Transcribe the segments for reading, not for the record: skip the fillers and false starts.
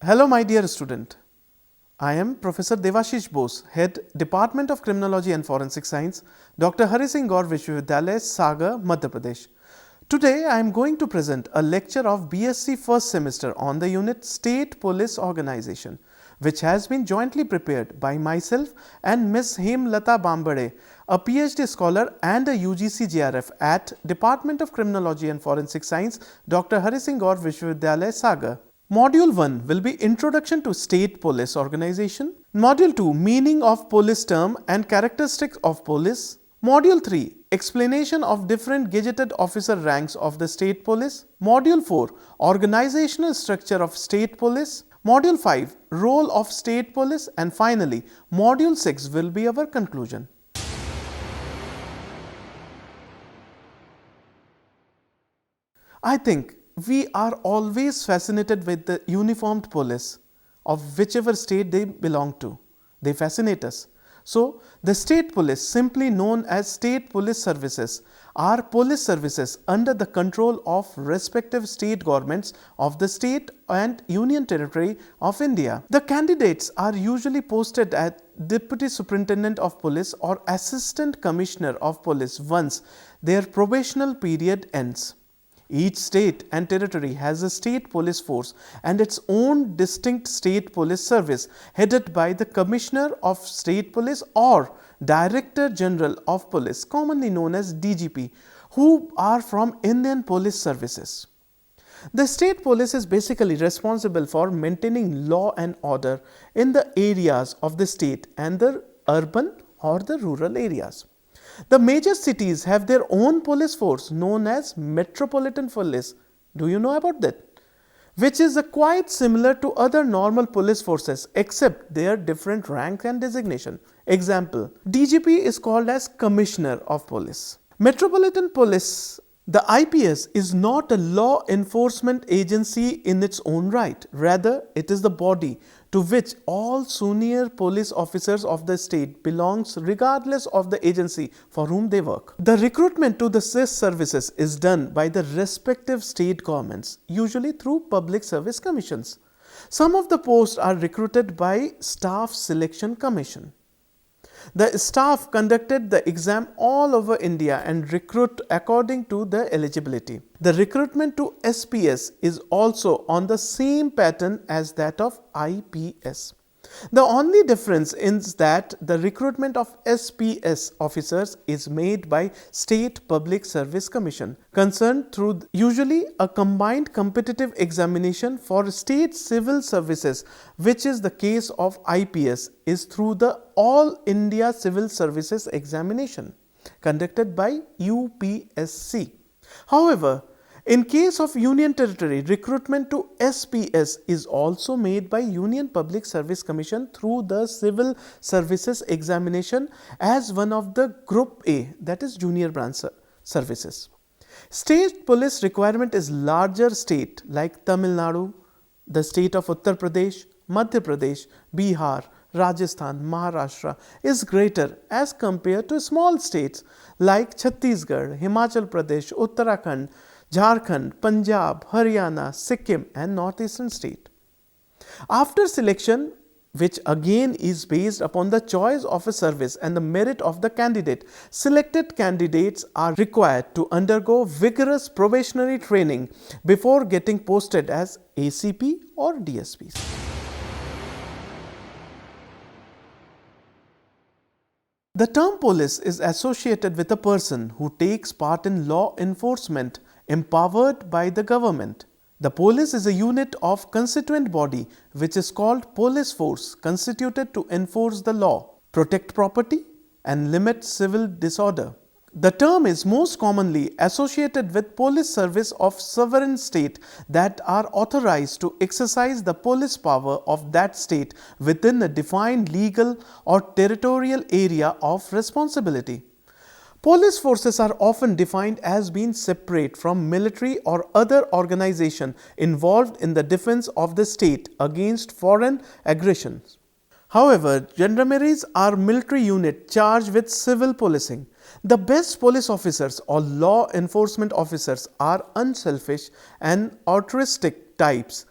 Hello my dear student. I am Professor Devashish Bose, Head Department of Criminology and Forensic Science, Dr. Hari Singh Gaur Vishwavidyalaya, Sagar, Madhya Pradesh. Today I am going to present a lecture of BSc first semester on the unit State Police Organization, which has been jointly prepared by myself and Ms. Hemlata Bambade, a PhD scholar and a UGC JRF at Department of Criminology and Forensic Science, Dr. Hari Singh Gaur Vishwavidyalaya, Sagar. Module 1 will be Introduction to State Police Organization. Module 2 Meaning of Police Term and Characteristics of Police. Module 3 Explanation of different gazetted officer ranks of the State Police. Module 4 Organizational Structure of State Police. Module 5 Role of State Police, and finally Module 6 will be our conclusion. I think we are always fascinated with the uniformed police of whichever state they belong to. They fascinate us. So, the state police, simply known as state police services, are police services under the control of respective state governments of the state and union territory of India. The candidates are usually posted at Deputy Superintendent of Police or Assistant Commissioner of Police once their probational period ends. Each state and territory has a state police force and its own distinct state police service headed by the Commissioner of State Police or Director General of Police, commonly known as DGP, who are from Indian Police Services. The state police is basically responsible for maintaining law and order in the areas of the state and the urban or the rural areas. The major cities have their own police force known as Metropolitan Police. Do you know about that? Which is quite similar to other normal police forces except their different rank and designation. Example, DGP is called as Commissioner of Police. Metropolitan Police, the IPS, is not a law enforcement agency in its own right. Rather, it is the body to which all senior police officers of the state belongs regardless of the agency for whom they work. The recruitment to the CIS services is done by the respective state governments, usually through public service commissions. Some of the posts are recruited by Staff Selection Commission. The staff conducted the exam all over India and recruit according to the eligibility. The recruitment to SPS is also on the same pattern as that of IPS. The only difference is that the recruitment of SPS officers is made by State Public Service Commission, concerned through usually a combined competitive examination for state civil services, which is the case of IPS, is through the All India Civil Services Examination conducted by UPSC. However, in case of Union Territory, recruitment to SPS is also made by Union Public Service Commission through the Civil Services Examination as one of the Group A, that is Junior Branch Services. State police requirement is larger state like Tamil Nadu, the state of Uttar Pradesh, Madhya Pradesh, Bihar, Rajasthan, Maharashtra is greater as compared to small states like Chhattisgarh, Himachal Pradesh, Uttarakhand, Jharkhand, Punjab, Haryana, Sikkim and northeastern state. After selection, which again is based upon the choice of a service and the merit of the candidate, selected candidates are required to undergo vigorous probationary training before getting posted as ACP or DSPs. The term police is associated with a person who takes part in law enforcement empowered by the government. The police is a unit of constituent body which is called police force, constituted to enforce the law, protect property and limit civil disorder. The term is most commonly associated with police service of sovereign state that are authorized to exercise the police power of that state within a defined legal or territorial area of responsibility. Police forces are often defined as being separate from military or other organization involved in the defense of the state against foreign aggressions. However, gendarmeries are military unit charged with civil policing. The best police officers or law enforcement officers are unselfish and altruistic types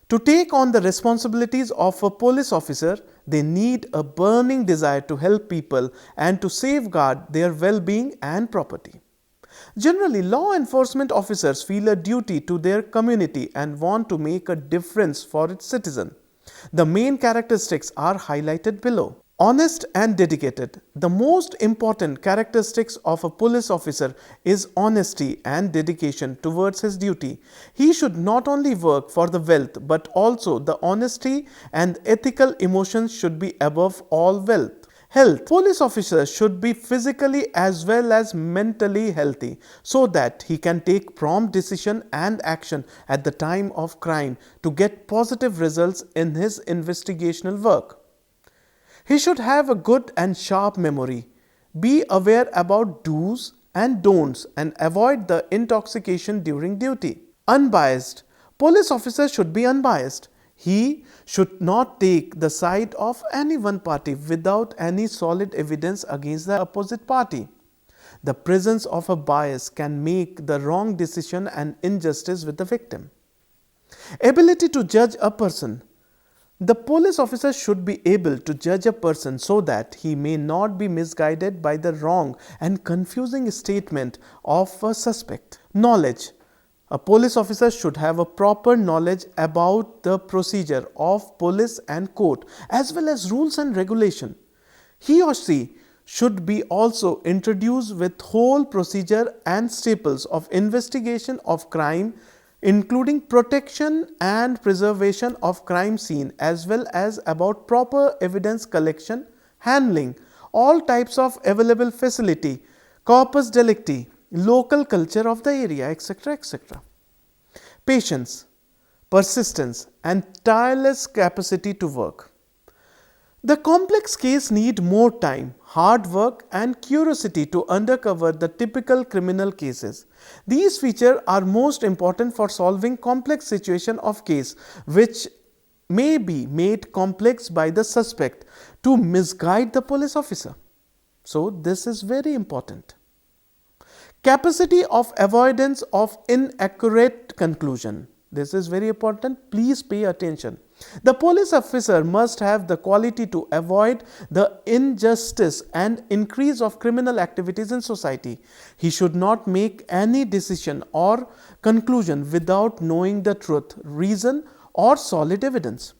To take on the responsibilities of a police officer, they need a burning desire to help people and to safeguard their well-being and property. Generally, law enforcement officers feel a duty to their community and want to make a difference for its citizens. The main characteristics are highlighted below. Honest and dedicated. The most important characteristics of a police officer is honesty and dedication towards his duty. He should not only work for the wealth, but also the honesty and ethical emotions should be above all wealth. Health. Police officers should be physically as well as mentally healthy so that he can take prompt decision and action at the time of crime to get positive results in his investigational work. He should have a good and sharp memory, be aware about do's and don'ts and avoid the intoxication during duty. Unbiased. Police officers should be unbiased. He should not take the side of any one party without any solid evidence against the opposite party. The presence of a bias can make the wrong decision and injustice with the victim. Ability to judge a person. The police officer should be able to judge a person so that he may not be misguided by the wrong and confusing statement of a suspect. Knowledge. A police officer should have a proper knowledge about the procedure of police and court as well as rules and regulation. He or she should be also introduced with whole procedure and staples of investigation of crime, including protection and preservation of crime scene as well as about proper evidence collection, handling, all types of available facility, corpus delicti, local culture of the area, etc., etc. Patience, persistence and tireless capacity to work. The complex case need more time, hard work and curiosity to uncover the typical criminal cases. These features are most important for solving complex situation of case which may be made complex by the suspect to misguide the police officer. So this is very important. Capacity of avoidance of inaccurate conclusion. This is very important. Please pay attention. The police officer must have the quality to avoid the injustice and increase of criminal activities in society. He should not make any decision or conclusion without knowing the truth, reason or solid evidence.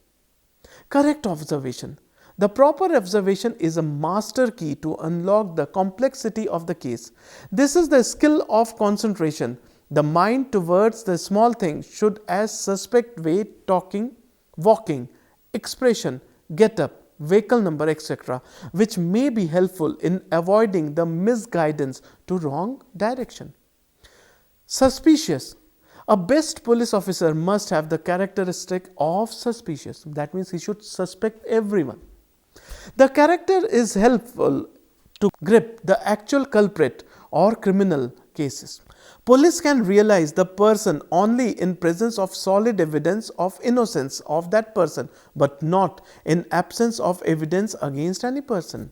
Correct observation. The proper observation is a master key to unlock the complexity of the case. This is the skill of concentration. The mind towards the small thing should as suspect way talking, walking, expression, get up, vehicle number, etc., which may be helpful in avoiding the misguidance to wrong direction. Suspicious. A best police officer must have the characteristic of suspicious. That means he should suspect everyone. The character is helpful to grip the actual culprit or criminal cases. Police can realize the person only in presence of solid evidence of innocence of that person, but not in absence of evidence against any person.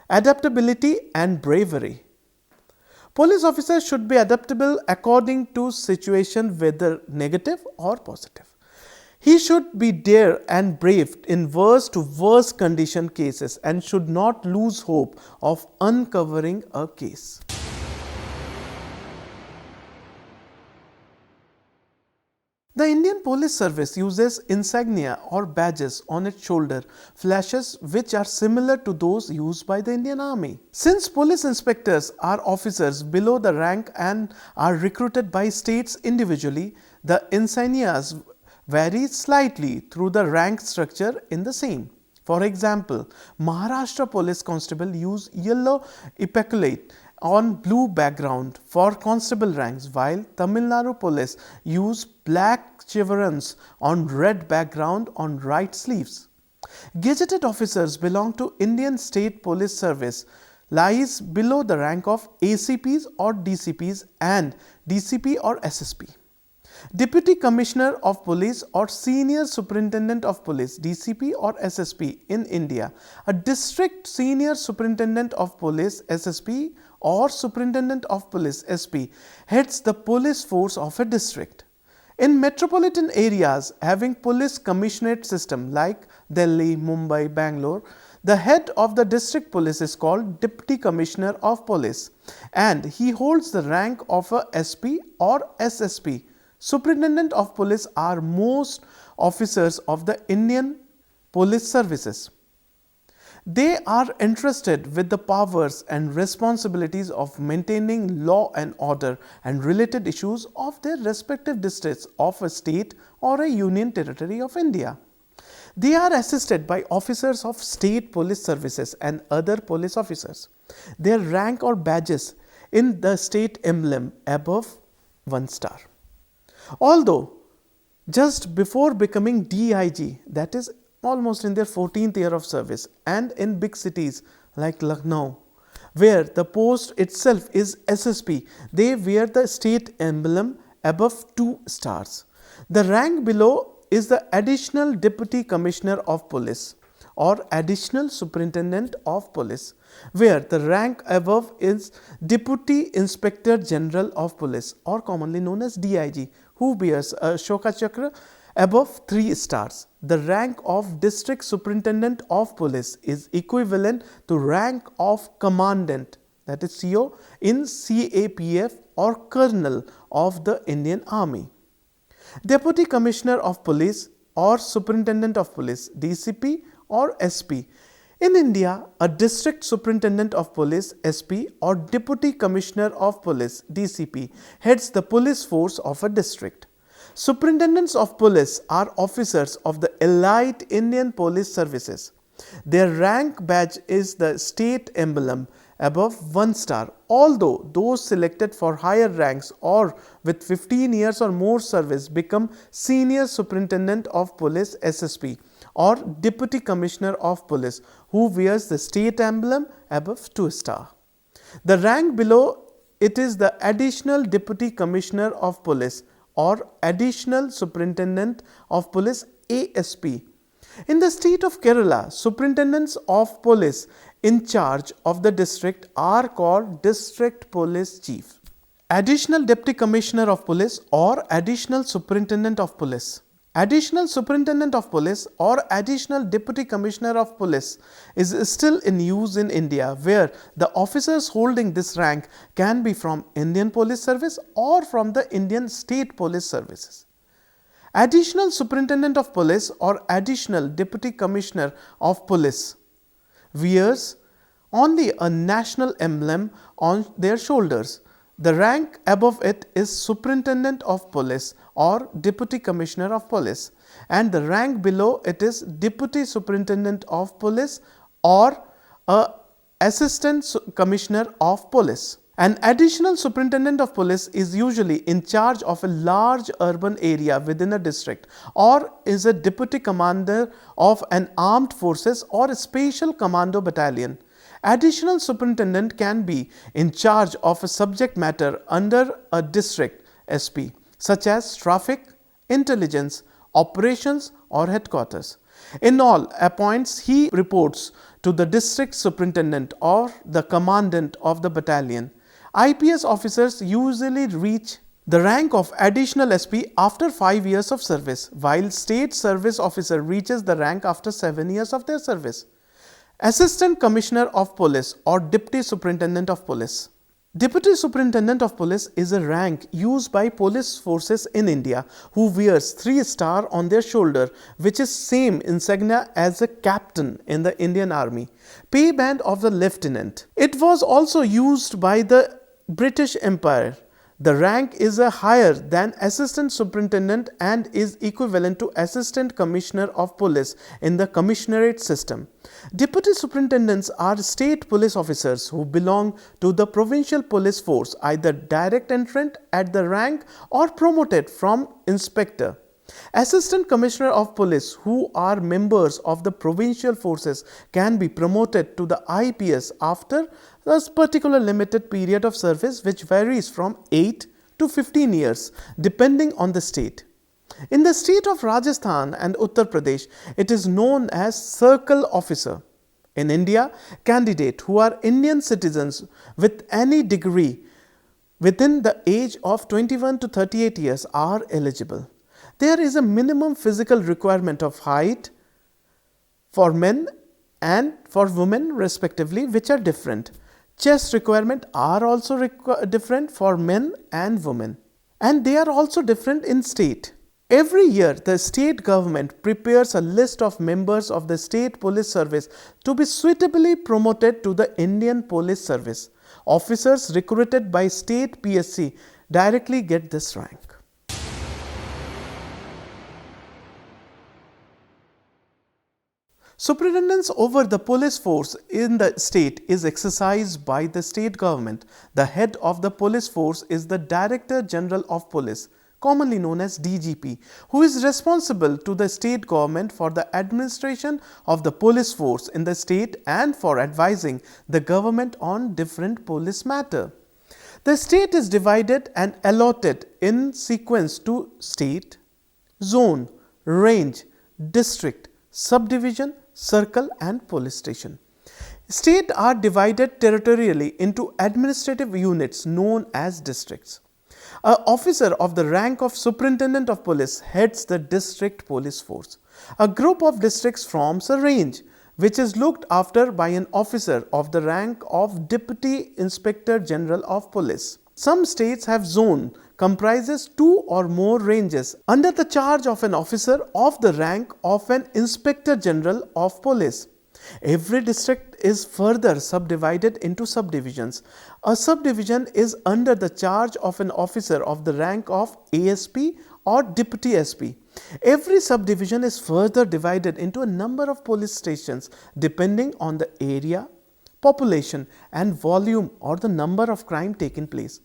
Adaptability and bravery. Police officers should be adaptable according to situation, whether negative or positive. He should be dare and brave in worse to worse condition cases and should not lose hope of uncovering a case. The Indian Police Service uses insignia or badges on its shoulder flashes which are similar to those used by the Indian Army. Since police inspectors are officers below the rank and are recruited by states individually, the insignias vary slightly through the rank structure in the same. For example, Maharashtra Police Constable use yellow epaulette on blue background for constable ranks, while Tamil Nadu Police use black chevrons on red background on right sleeves. Gazetted officers belong to Indian State Police Service lies below the rank of ACPs or DCPs and DCP or SSP. Deputy Commissioner of Police or Senior Superintendent of Police DCP or SSP in India, a District Senior Superintendent of Police SSP or Superintendent of Police SP heads the police force of a district. In metropolitan areas having police commissionerate system like Delhi, Mumbai, Bangalore, the head of the district police is called Deputy Commissioner of Police and he holds the rank of a SP or SSP. Superintendent of Police are most officers of the Indian Police Services. They are entrusted with the powers and responsibilities of maintaining law and order and related issues of their respective districts of a state or a union territory of India. They are assisted by officers of state police services and other police officers. Their rank or badges in the state emblem above 1 star. Although just before becoming DIG, that is almost in their 14th year of service, and in big cities like Lucknow, where the post itself is SSP, they wear the state emblem above 2 stars. The rank below is the Additional Deputy Commissioner of Police or Additional Superintendent of Police, where the rank above is Deputy Inspector General of Police or commonly known as DIG, who bears a Ashoka Chakra above 3 stars. The rank of District Superintendent of Police is equivalent to rank of Commandant, that is CO, in CAPF or Colonel of the Indian Army. Deputy Commissioner of Police or Superintendent of Police, DCP or SP. In India, a District Superintendent of Police, SP or Deputy Commissioner of Police, DCP, heads the police force of a district. Superintendents of police are officers of the elite Indian police services. Their rank badge is the state emblem above 1 star, although those selected for higher ranks or with 15 years or more service become Senior Superintendent of Police SSP or Deputy Commissioner of Police, who wears the state emblem above 2 star. The rank below it is the Additional Deputy Commissioner of Police or Additional Superintendent of Police ASP. In the state of Kerala, superintendents of police in charge of the district are called District Police Chief. Additional Deputy Commissioner of Police or Additional Superintendent of Police. Additional Superintendent of Police or Additional Deputy Commissioner of Police is still in use in India, where the officers holding this rank can be from Indian Police Service or from the Indian State Police Services. Additional Superintendent of Police or Additional Deputy Commissioner of Police wears only a national emblem on their shoulders. The rank above it is Superintendent of Police or Deputy Commissioner of Police, and the rank below it is Deputy Superintendent of Police or Assistant Commissioner of Police. An Additional Superintendent of Police is usually in charge of a large urban area within a district or is a Deputy Commander of an armed forces or a special commando battalion. Additional Superintendent can be in charge of a subject matter under a district SP, such as traffic, intelligence, operations or headquarters. In all appoints, he reports to the district superintendent or the commandant of the battalion. IPS officers usually reach the rank of Additional SP after 5 years of service, while State Service Officer reaches the rank after 7 years of their service. Assistant Commissioner of Police or Deputy Superintendent of Police. Deputy Superintendent of Police is a rank used by police forces in India who wears 3 star on their shoulder, which is same insignia as a captain in the Indian Army. Pay band of the lieutenant. It was also used by the British Empire. The rank is higher than Assistant Superintendent and is equivalent to Assistant Commissioner of Police in the Commissionerate system. Deputy Superintendents are state police officers who belong to the provincial police force, either direct entrant at the rank or promoted from inspector. Assistant Commissioner of Police who are members of the provincial forces can be promoted to the IPS after a particular limited period of service, which varies from 8 to 15 years depending on the state. In the state of Rajasthan and Uttar Pradesh, it is known as Circle Officer. In India, candidates who are Indian citizens with any degree within the age of 21 to 38 years are eligible. There is a minimum physical requirement of height for men and for women respectively, which are different. Chest requirement are also different for men and women, and they are also different in state. Every year, the state government prepares a list of members of the state police service to be suitably promoted to the Indian Police Service. Officers recruited by state PSC directly get this rank. Superintendence over the police force in the state is exercised by the state government. The head of the police force is the Director General of Police, commonly known as DGP, who is responsible to the state government for the administration of the police force in the state and for advising the government on different police matters. The state is divided and allotted in sequence to state, zone, range, district, subdivision, circle and police station. States are divided territorially into administrative units known as districts. An officer of the rank of Superintendent of Police heads the district police force. A group of districts forms a range, which is looked after by an officer of the rank of Deputy Inspector General of Police. Some states have zone comprises 2 or more ranges under the charge of an officer of the rank of an Inspector General of Police. Every district is further subdivided into subdivisions. A subdivision is under the charge of an officer of the rank of ASP or Deputy SP. Every subdivision is further divided into a number of police stations depending on the area, population and volume or the number of crime taking place.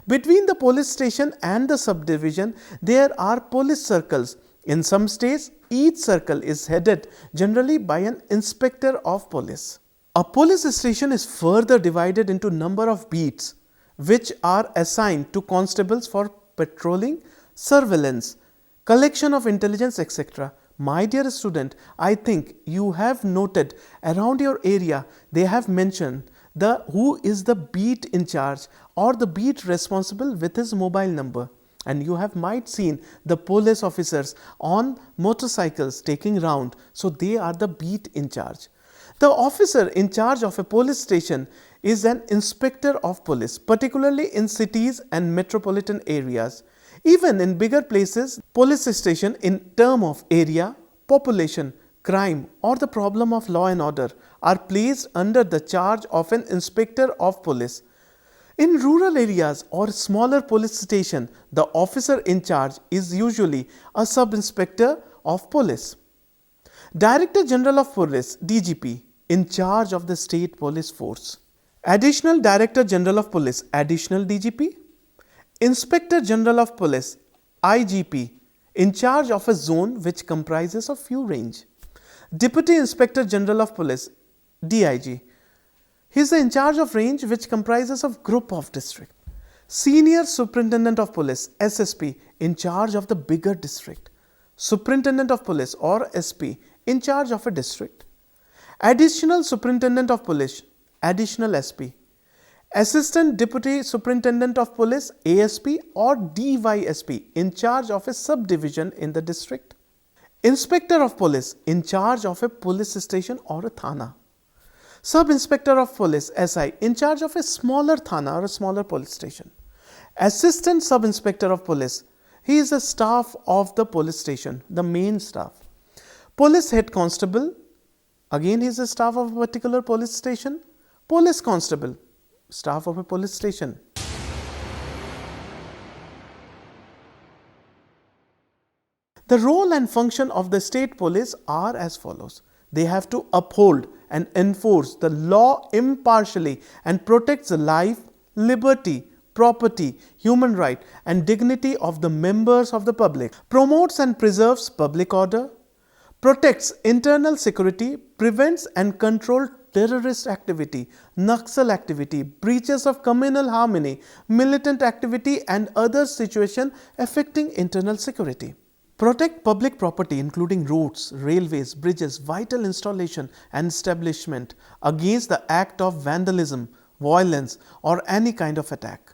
Between the police station and the subdivision, there are police circles. In some states, each circle is headed generally by an inspector of police. A police station is further divided into number of beats, which are assigned to constables for patrolling, surveillance, collection of intelligence, etc. My dear student, I think you have noted around your area they have mentioned who is the beat in charge or the beat responsible with his mobile number, and you have might seen the police officers on motorcycles taking round, so they are the beat in charge. The officer in charge of a police station is an inspector of police, particularly in cities and metropolitan areas. Even in bigger places, police station in term of area, population, crime or the problem of law and order are placed under the charge of an inspector of police. In rural areas or smaller police station, the officer in charge is usually a sub-inspector of police. Director General of Police, DGP, in charge of the state police force. Additional Director General of Police, additional DGP. Inspector General of Police, IGP, in charge of a zone which comprises of few range. Deputy Inspector General of Police, DIG. He is in charge of range which comprises of group of district. Senior Superintendent of Police, SSP, in charge of the bigger district. Superintendent of Police or SP, in charge of a district. Additional Superintendent of Police, additional SP. Assistant Deputy Superintendent of Police, ASP or DYSP, in charge of a subdivision in the district. Inspector of Police, in charge of a police station or a thana. Sub-Inspector of Police, SI, in charge of a smaller thana or a smaller police station. Assistant Sub-Inspector of Police, he is a staff of the police station, the main staff. Police Head Constable, again he is a staff of a particular police station. Police Constable, staff of a police station. The role and function of the state police are as follows. They have to uphold and enforce the law impartially and protect the life, liberty, property, human right and dignity of the members of the public, promotes and preserves public order, protects internal security, prevents and controls terrorist activity, Naxal activity, breaches of communal harmony, militant activity and other situations affecting internal security. Protect public property including roads, railways, bridges, vital installation and establishment against the act of vandalism, violence or any kind of attack.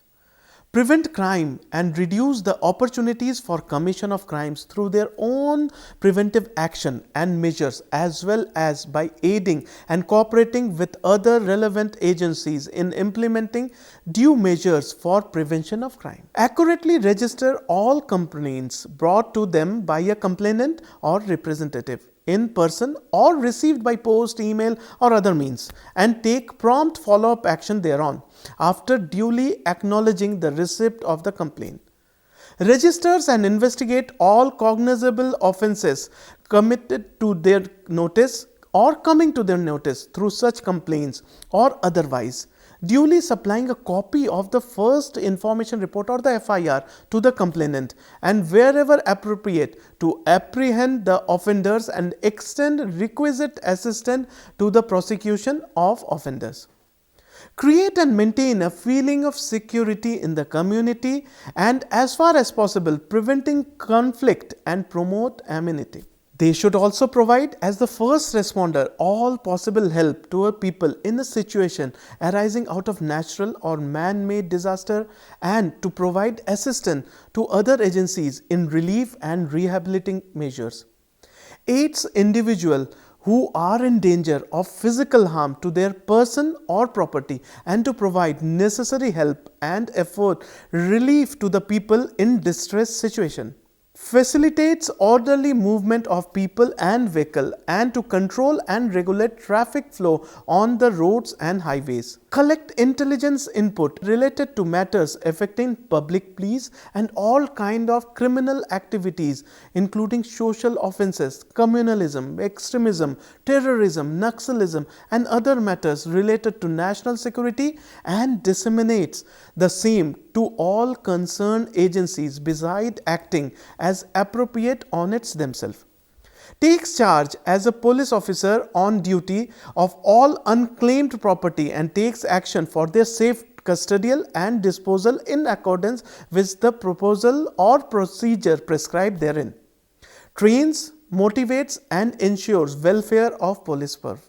prevent crime and reduce the opportunities for commission of crimes through their own preventive action and measures, as well as by aiding and cooperating with other relevant agencies in implementing due measures for prevention of crime. Accurately register all complaints brought to them by a complainant or representative in person or received by post, email or other means, and take prompt follow-up action thereon after duly acknowledging the receipt of the complaint. Registers and investigate all cognizable offences committed to their notice or coming to their notice through such complaints or otherwise, duly supplying a copy of the first information report or the FIR to the complainant, and wherever appropriate to apprehend the offenders and extend requisite assistance to the prosecution of offenders. Create and maintain a feeling of security in the community and, as far as possible, preventing conflict and promote amenity. They should also provide, as the first responder, all possible help to a people in a situation arising out of natural or man-made disaster, and to provide assistance to other agencies in relief and rehabilitating measures. Aids individuals who are in danger of physical harm to their person or property, and to provide necessary help and effort relief to the people in distress situation. Facilitates orderly movement of people and vehicle, and to control and regulate traffic flow on the roads and highways. Collect intelligence input related to matters affecting public peace and all kind of criminal activities, including social offences, communalism, extremism, terrorism, Naxalism and other matters related to national security, and disseminates the same to all concerned agencies beside acting as appropriate on its themselves. Takes charge as a police officer on duty of all unclaimed property and takes action for their safe custodial and disposal in accordance with the proposal or procedure prescribed therein. Trains, motivates and ensures welfare of police personnel.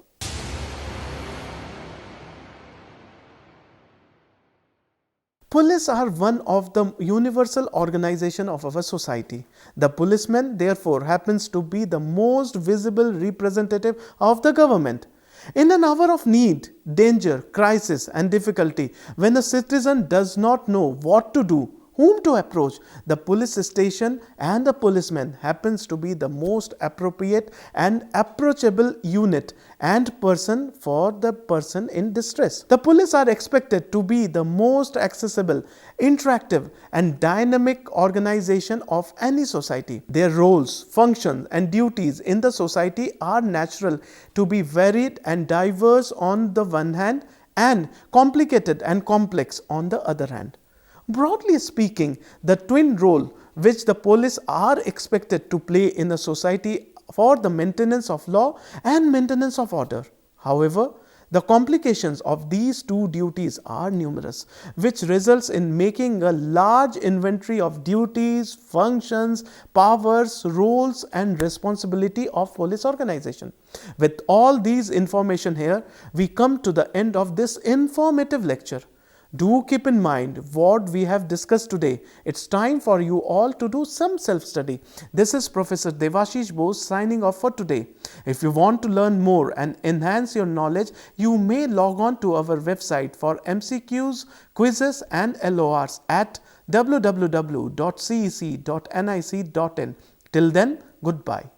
Police are one of the universal organization of our society. The policeman, therefore, happens to be the most visible representative of the government. In an hour of need, danger, crisis and difficulty, when a citizen does not know what to do, whom to approach, the police station and the policeman happens to be the most appropriate and approachable unit and person for the person in distress. The police are expected to be the most accessible, interactive and dynamic organization of any society. Their roles, functions and duties in the society are natural to be varied and diverse on the one hand, and complicated and complex on the other hand. Broadly speaking, the twin role which the police are expected to play in a society for the maintenance of law and maintenance of order. However, the complications of these two duties are numerous, which results in making a large inventory of duties, functions, powers, roles and responsibility of police organization. With all these information here, we come to the end of this informative lecture. Do keep in mind what we have discussed today. It's time for you all to do some self-study. This is Professor Devashish Bose signing off for today. If you want to learn more and enhance your knowledge, you may log on to our website for MCQs, quizzes and LORs at www.cec.nic.in. Till then, goodbye.